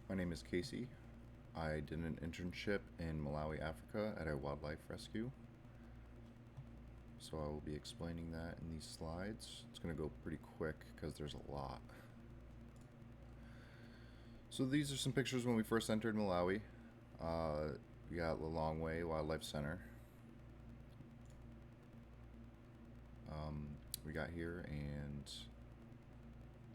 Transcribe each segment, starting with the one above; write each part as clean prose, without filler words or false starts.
My name is Casey. I did an internship in Malawi, Africa at a wildlife rescue. So I will be explaining that in these slides. It's going to go pretty quick because there's a lot. So these are some pictures when we first entered Malawi. We got Lilongwe Wildlife Centre. We got here and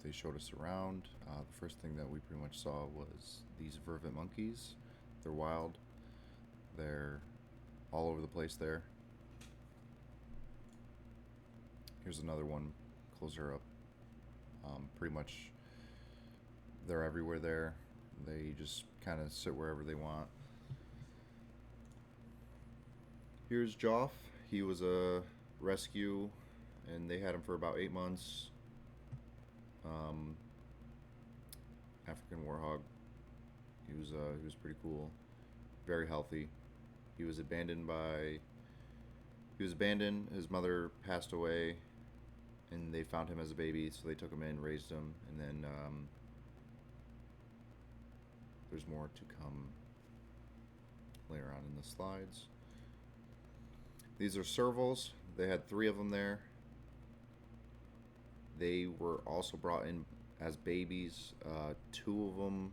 they showed us around. The first thing that we pretty much saw was these Vervet monkeys. They're wild. They're all over the place there. Here's another one closer up. Pretty much they're everywhere there. They just kind of sit wherever they want. Here's Joff. He was a rescue and they had him for about 8 months. African Warthog. He was pretty cool, very healthy. He was abandoned by. He was abandoned. His mother passed away, and they found him as a baby, so they took him in, raised him, and then there's more to come later on in the slides. These are Servals. They had 3 of them there. They were also brought in as babies. 2 of them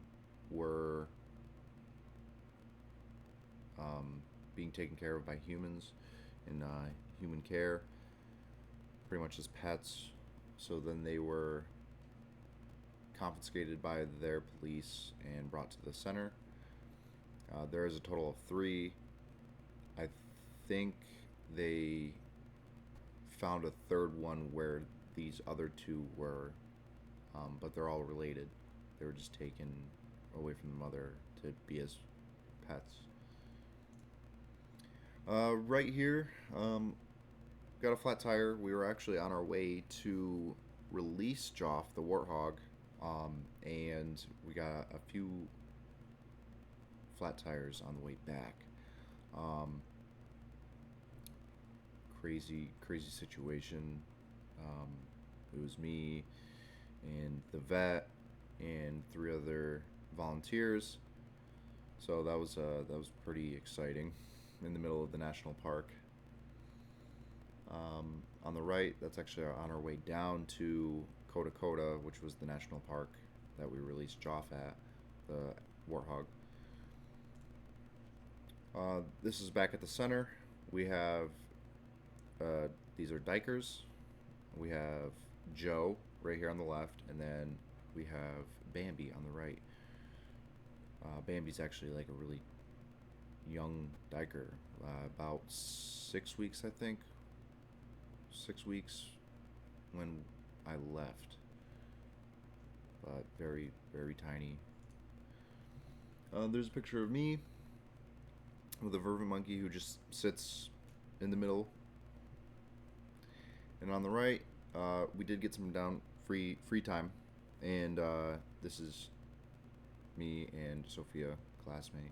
were being taken care of by humans in human care, pretty much as pets. So then they were confiscated by their police and brought to the center. There is a total of 3. I think they found a third one where these other 2 were, but they're all related. They were just taken away from the mother to be as pets. Right here, got a flat tire. We were actually on our way to release Joff, the warthog, and we got a few flat tires on the way back. Crazy situation. It was me and the vet and 3 other volunteers. So that was pretty exciting in the middle of the national park. On the right, that's actually on our way down to Kota Kota, which was the national park that we released Joff at, the warthog. This is back at the center. We have these are Duikers. We have Joe right here on the left, and then we have Bambi on the right. Bambi's actually like a really young Duiker, about 6 weeks, I think. 6 weeks when I left, but very tiny. There's a picture of me with a Vervet monkey who just sits in the middle. And on the right, we did get some free time, and this is me and Sophia, classmate.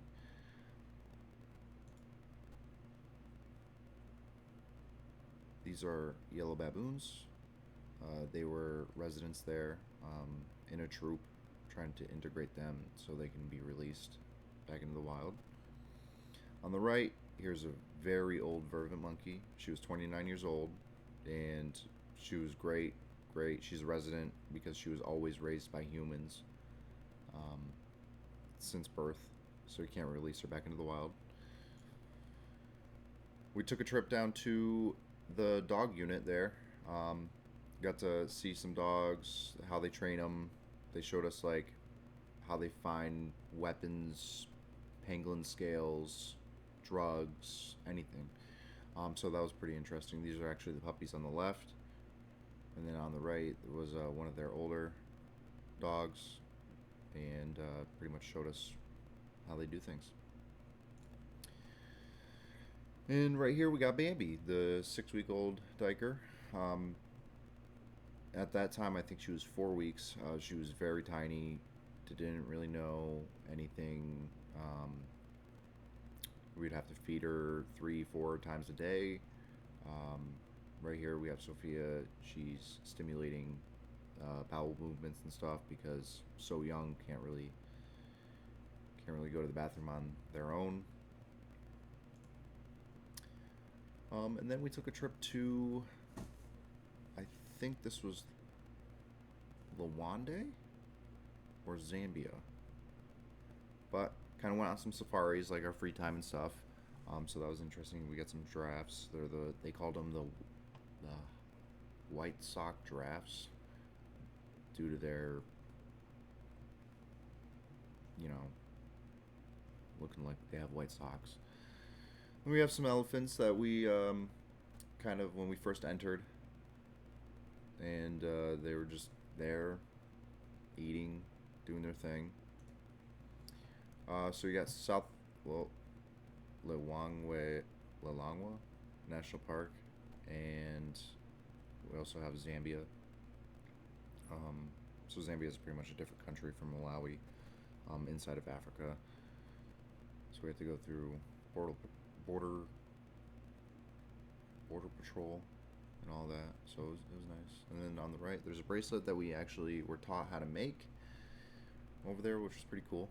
These are yellow baboons. They were residents there in a troop, trying to integrate them so they can be released back into the wild. On the right, here's a very old Vervet monkey. She was 29 years old, and she was great. She's a resident because she was always raised by humans since birth, so you can't release her back into the wild. We took a trip down to the dog unit there. Got to see some dogs, how they train them. They showed us like how they find weapons, pangolin scales, drugs, anything. So that was pretty interesting. These are actually the puppies on the left, and then on the right there was one of their older dogs, and pretty much showed us how they do things. And right here we got Bambi, the 6-week-old Duiker. At that time, I think she was 4 weeks. She was very tiny. Didn't really know anything. We'd have to feed her 3-4 times a day. Right here we have Sophia. She's stimulating bowel movements and stuff because so young, can't really Can't really go to the bathroom on their own. And then we took a trip to, I think this was Lilongwe or Zambia, but kind of went on some safaris, like our free time and stuff. So that was interesting. We got some giraffes. They called them the white sock giraffes due to their, you know, looking like they have white socks. And we have some elephants that we kind of, when we first entered, and they were just there eating, doing their thing. So we got Lilongwe National Park, and we also have Zambia. So Zambia is pretty much a different country from Malawi, inside of Africa. So we have to go through border patrol and all that. So it was nice. And then on the right, there's a bracelet that we actually were taught how to make over there, which was pretty cool.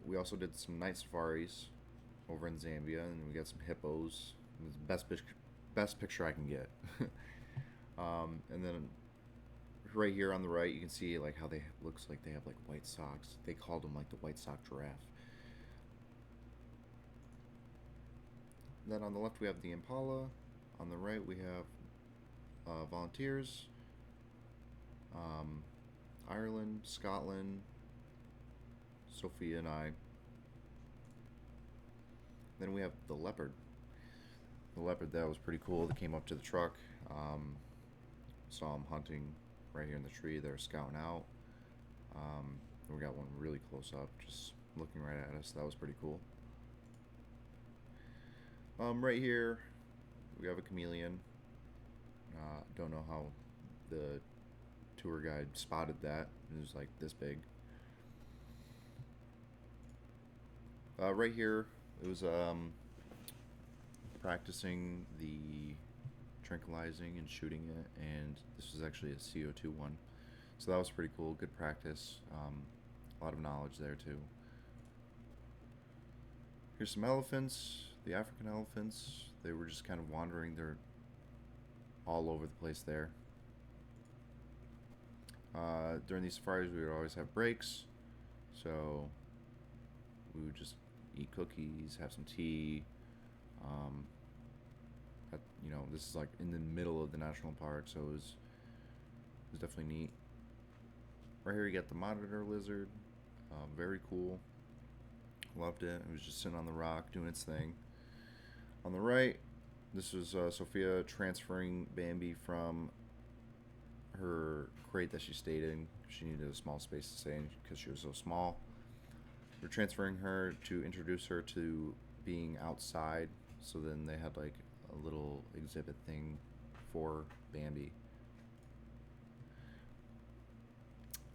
We also did some night safaris over in Zambia, and we got some hippos. It was the best picture I can get. And then right here on the right, you can see like how looks like they have like white socks. They called them like the white sock giraffe. Then on the left we have the impala. On the right we have volunteers. Ireland, Scotland, Sophia and I. Then we have the leopard. The leopard, that was pretty cool. They came up to the truck. Saw them hunting right here in the tree. They were scouting out. We got one really close up, just looking right at us. That was pretty cool. Right here, we have a chameleon. Don't know how the tour guide spotted that. It was like this big. Right here, it was practicing the tranquilizing and shooting it, and this was actually a CO2 one. So that was pretty cool. Good practice. A lot of knowledge there too. Here's some elephants. The African elephants. They were just kind of wandering. They're all over the place there. During these safaris, we would always have breaks. So we would just eat cookies, have some tea. This is like in the middle of the national park, so it was definitely neat. Right here you got the monitor lizard. Very cool. Loved it. It was just sitting on the rock doing its thing. On the right, this was Sophia transferring Bambi from her crate that she stayed in. She needed a small space to stay in because she was so small. We're transferring her to introduce her to being outside. So then they had like a little exhibit thing for Bambi.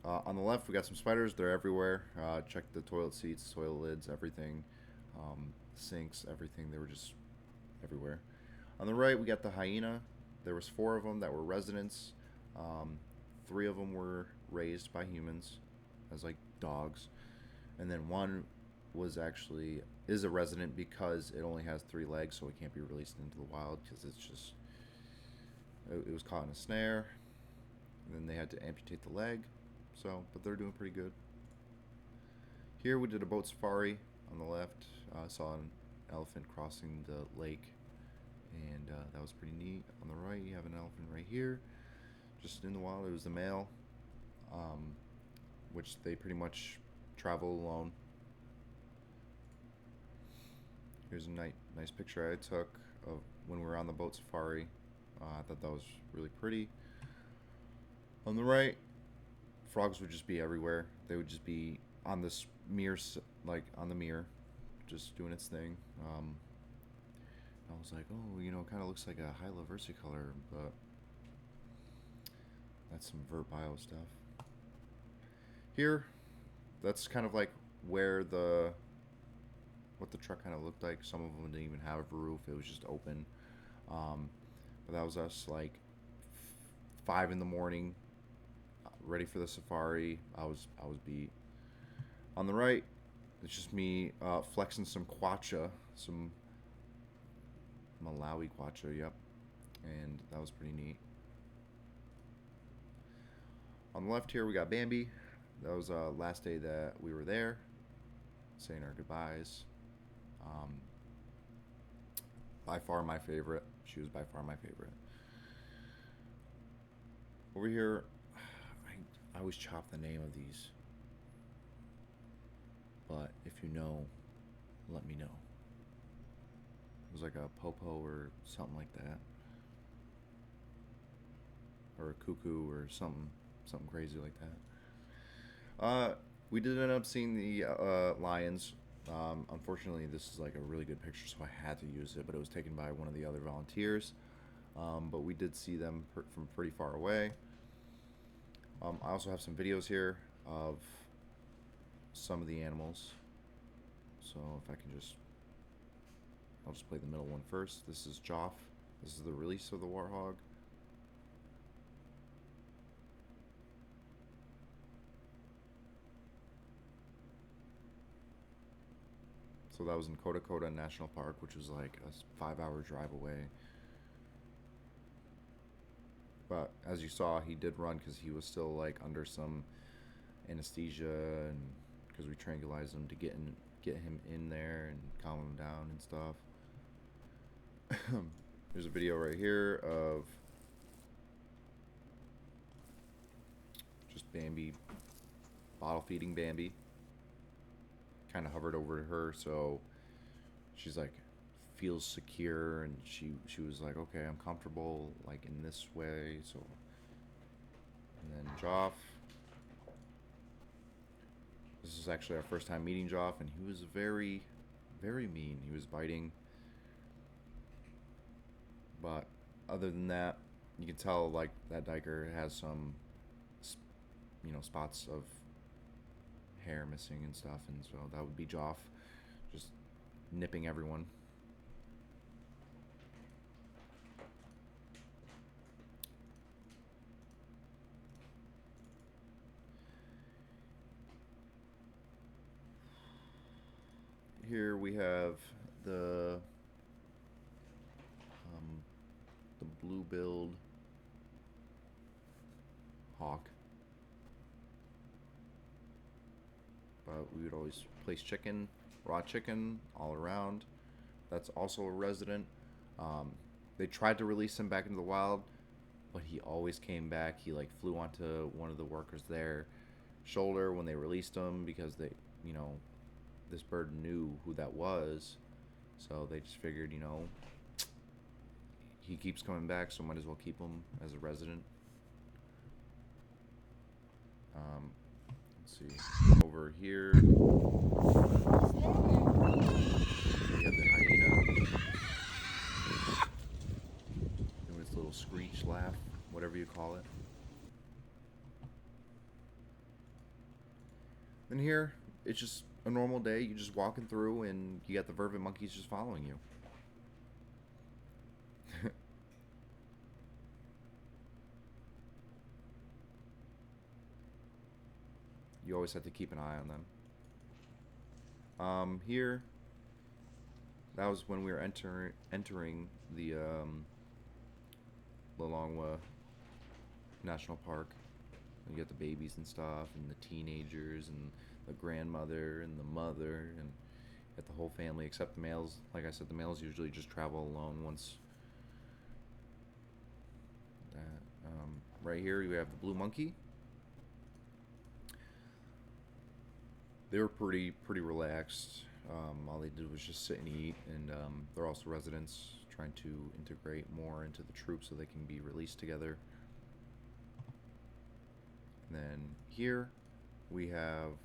On the left, we got some spiders. They're everywhere. Check the toilet seats, toilet lids, everything. Sinks, everything. They were just everywhere. On the right, we got the hyena. There was 4 of them that were residents. 3 of them were raised by humans as like dogs. And then 1 is a resident because it only has 3 legs, so it can't be released into the wild because it was caught in a snare. And then they had to amputate the leg. But they're doing pretty good. Here we did a boat safari. On the left, saw an elephant crossing the lake, and that was pretty neat. On the right, you have an elephant right here, just in the wild. It was the male, which they pretty much travel alone. Here's a nice picture I took of when we were on the boat safari. I thought that was really pretty. On the right, frogs would just be everywhere. They would just be on this mirror, like on the mirror, just doing its thing. I was like, oh, it kind of looks like a Hyla versicolor, but that's some Vert Bio stuff. Here, that's kind of like where what the truck kind of looked like. Some of them didn't even have a roof; it was just open. But that was us like 5 in the morning, ready for the safari. I was beat. On the right, it's just me flexing some quacha, some Malawi quacha, yep. And that was pretty neat. On the left here, we got Bambi. That was last day that we were there, saying our goodbyes. By far my favorite. She was by far my favorite. Over here, I always chop the name of these. But if you know, let me know. It was like a popo or something like that. Or a cuckoo or something crazy like that. We did end up seeing the lions. Unfortunately, this is like a really good picture, so I had to use it, but it was taken by one of the other volunteers. But we did see them from pretty far away. I also have some videos here of some of the animals. So if I can I'll just play the middle one first. This is Joff. This is the release of the Warthog. So that was in Kota National Park, which was like a 5-hour drive away. But as you saw, he did run because he was still like under some anesthesia, and because we tranquilized him to get him in there and calm him down and stuff. There's a video right here of just Bambi, bottle feeding Bambi. Kind of hovered over to her, so she's like feels secure, and she was like, okay, I'm comfortable like in this way. So, and then Joff. This is actually our first time meeting Joff, and he was very, very mean. He was biting, but other than that, you can tell like that Duiker has some, spots of hair missing and stuff, and so that would be Joff, just nipping everyone. Here we have the blue-billed hawk. But we would always place chicken, raw chicken, all around. That's also a resident. They tried to release him back into the wild, but he always came back. He like flew onto one of the workers' there shoulder when they released him, because they, this bird knew who that was, so they just figured, he keeps coming back, so might as well keep him as a resident. Let's see, over here we have the hyena doing its little screech laugh, whatever you call it. Then here, it's just a normal day. You're just walking through, and you got the Vervet monkeys just following you. You always have to keep an eye on them. Here, that was when we were entering the Lilongwe National Park. You get the babies and stuff, and the teenagers, and the grandmother, and the mother, and get the whole family, except the males. Like I said, the males usually just travel alone once. Right here, we have the blue monkey. They were pretty relaxed. All they did was just sit and eat, and they're also residents trying to integrate more into the troop so they can be released together. And then here we have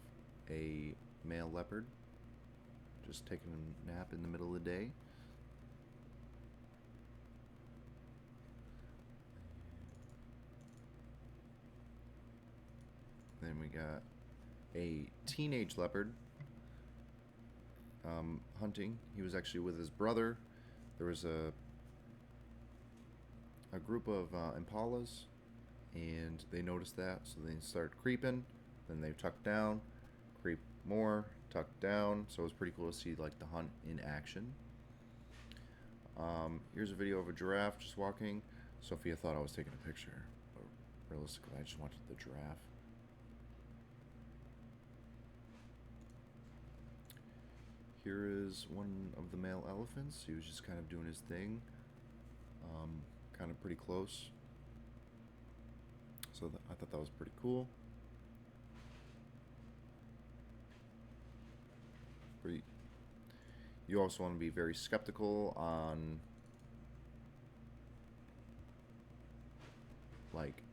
a male leopard just taking a nap in the middle of the day. Then we got a teenage leopard hunting. He was actually with his brother. There was a group of impalas, and they noticed that, so they started creeping. Then they tucked down, creep more, tucked down. So it was pretty cool to see like the hunt in action. Here's a video of a giraffe just walking. Sophia thought I was taking a picture, but realistically I just wanted the giraffe. Here is one of the male elephants. He was just kind of doing his thing, kind of pretty close. So I thought that was pretty cool. You also want to be very skeptical on, like,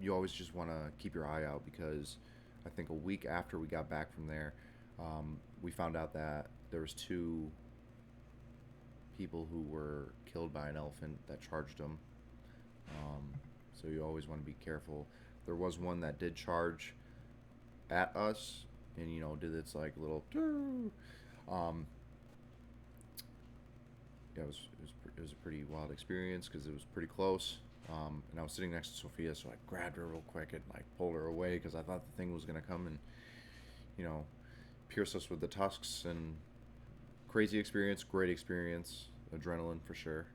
you always just want to keep your eye out, because I think a week after we got back from there, we found out that there was 2 people who were killed by an elephant that charged them. So you always want to be careful. There was one that did charge at us, and did its like little. Yeah, it was a pretty wild experience because it was pretty close. And I was sitting next to Sophia, so I grabbed her real quick and like pulled her away because I thought the thing was gonna come and pierce us with the tusks. And crazy experience, great experience, adrenaline for sure.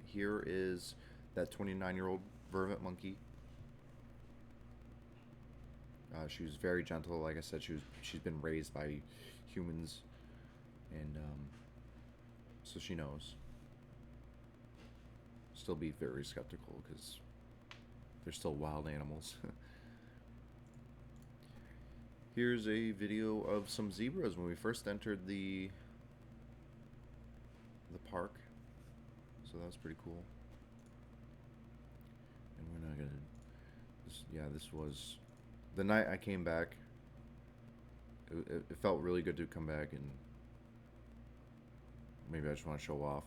Here is that 29-year-old Vervet monkey. She was very gentle. Like I said, she's been raised by humans, and so she knows. Still be very skeptical because they're still wild animals. Here's a video of some zebras when we first entered the park. So that was pretty cool. And we're not gonna. This was the night I came back. It felt really good to come back, and maybe I just want to show off.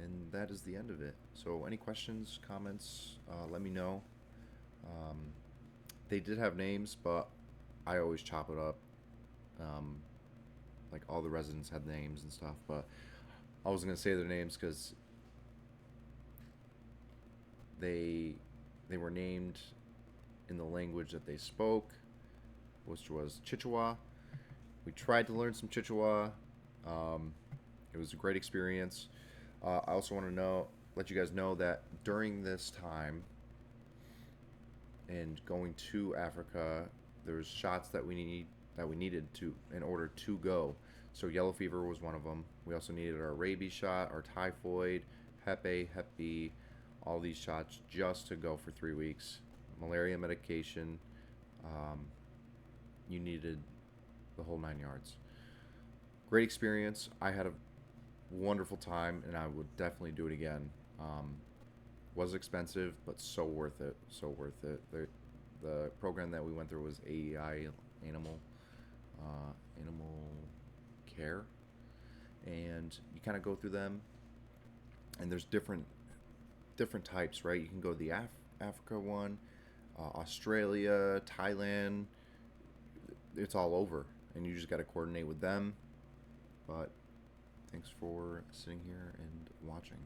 And that is the end of it. So any questions, comments, let me know. They did have names, but I always chop it up. Like all the residents had names and stuff, but I wasn't gonna say their names because they were named in the language that they spoke, which was Chichewa. We tried to learn some Chichewa. It was a great experience. I also want to let you guys know that during this time and going to Africa, there's shots that we needed to in order to go. So yellow fever was one of them. We also needed our rabies shot, our typhoid, Hep A, Hep B, all these shots just to go for 3 weeks. Malaria medication. You needed the whole 9 yards. Great experience. I had a wonderful time, and I would definitely do it again. Was expensive, but so worth it. So worth it. The program that we went through was AEI, animal care, and you kind of go through them, and there's different types, right? You can go to the Africa one, Australia, Thailand. It's all over, and you just got to coordinate with them. But thanks for sitting here and watching.